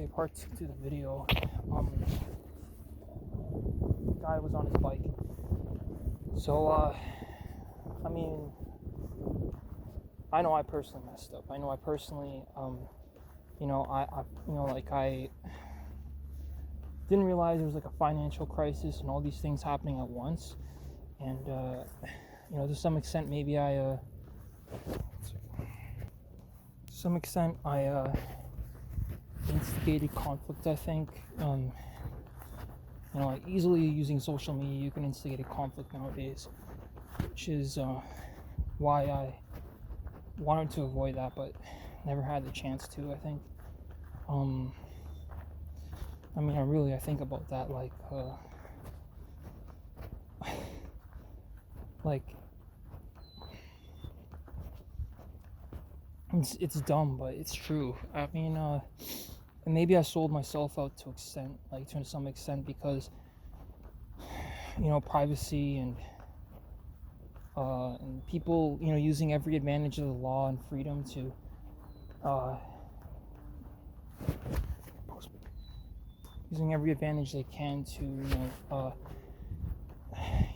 Okay, part two to the video. Guy was on his bike. So, I mean, I know I personally messed up. I know I personally, I didn't realize there was like a financial crisis and all these things happening at once. And, to some extent, maybe I instigated conflict, I think. Like easily using social media, you can instigate a conflict nowadays, which is why I wanted to avoid that, but never had the chance to, I think. I think about that, like, it's dumb, but it's true. I mean, and maybe I sold myself out to some extent, because privacy and people using every advantage of the law and freedom to using every advantage they can to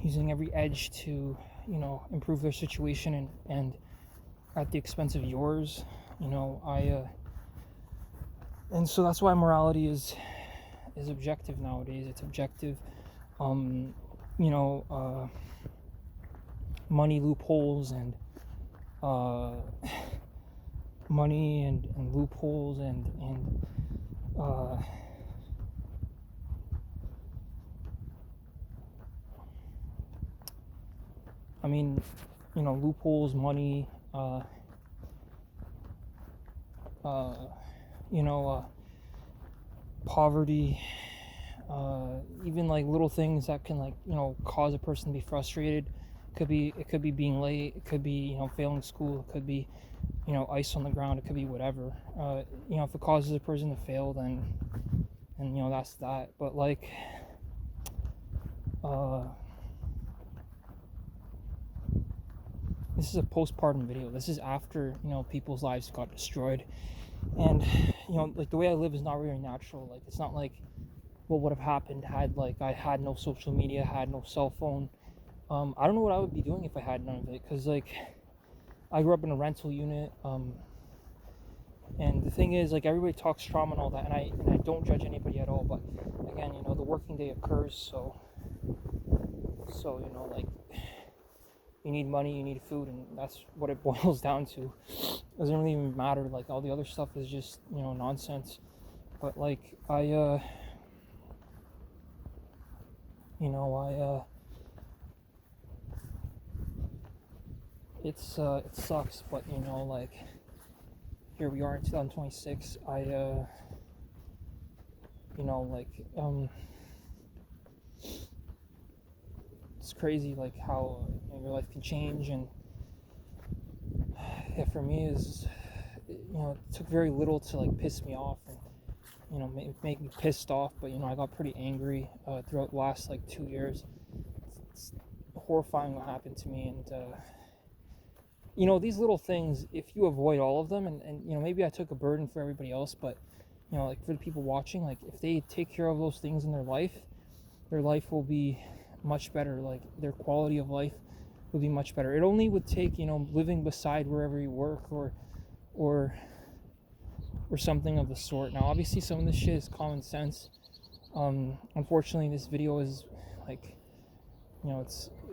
using every edge to improve their situation, and at the expense of yours. And so that's why morality is objective nowadays. It's objective. Money loopholes and money and loopholes and loopholes, money, poverty, even like little things that can cause a person to be frustrated. It could be being late, it could be failing school, it could be ice on the ground, it could be whatever. If it causes a person to fail, then that's that. But this is a postpartum video. This is after people's lives got destroyed, and the way I live is not very natural. Like, it's not like what would have happened had I had no social media, had no cell phone. I don't know what I would be doing if I had none of it, because I grew up in a rental unit, and the thing is, everybody talks trauma and all that, and I don't judge anybody at all, but again, the working day occurs, so you need money, you need food, and that's what it boils down to. It doesn't really even matter, all the other stuff is just nonsense. But it sucks, but here we are in 2026. It's crazy how your life can change. And for me, it took very little to piss me off and make me pissed off, but I got pretty angry throughout the last 2 years. It's horrifying what happened to me. And these little things, if you avoid all of them, and maybe I took a burden for everybody else, but for the people watching, if they take care of those things in their life will be much better. Their quality of life would be much better. It only would take living beside wherever you work, or something of the sort. Now, obviously, some of this shit is common sense. Unfortunately, this video is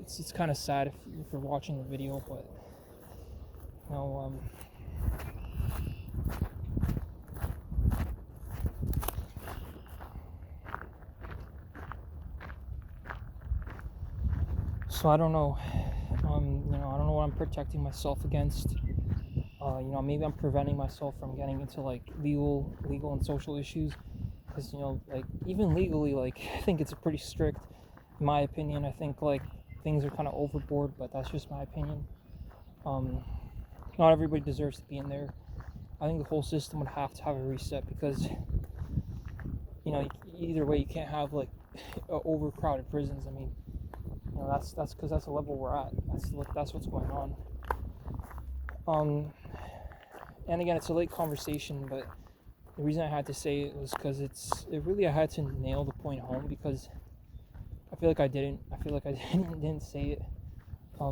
it's kind of sad if you're watching the video, but so I don't know. I don't know what I'm protecting myself against. Maybe I'm preventing myself from getting into legal and social issues, because even legally, I think it's pretty strict, in my opinion. I think things are kind of overboard, but that's just my opinion. Not everybody deserves to be in there. I think the whole system would have to have a reset, because either way, you can't have overcrowded prisons. I mean, that's because that's the level we're at. That's what's going on. And again, it's a late conversation, but the reason I had to say it was because I had to nail the point home, because I feel like I didn't. I feel like I didn't say it. I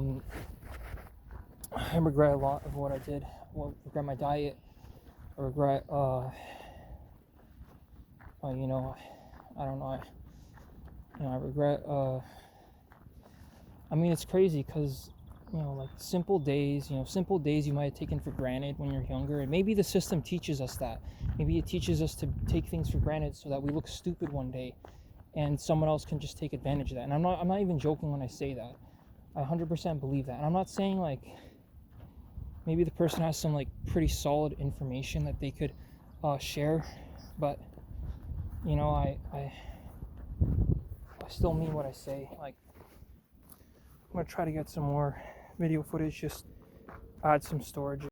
regret a lot of what I did. I regret my diet. I regret, you know, I don't know. I regret. I mean, it's crazy because, like simple days you might have taken for granted when you're younger, and maybe the system teaches us that. Maybe it teaches us to take things for granted so that we look stupid one day, and someone else can just take advantage of that. And I'm not even joking when I say that. I 100% believe that. And I'm not saying like maybe the person has some like pretty solid information that they could share, but I still mean what I say. Like, I'm gonna try to get some more video footage, just add some storage.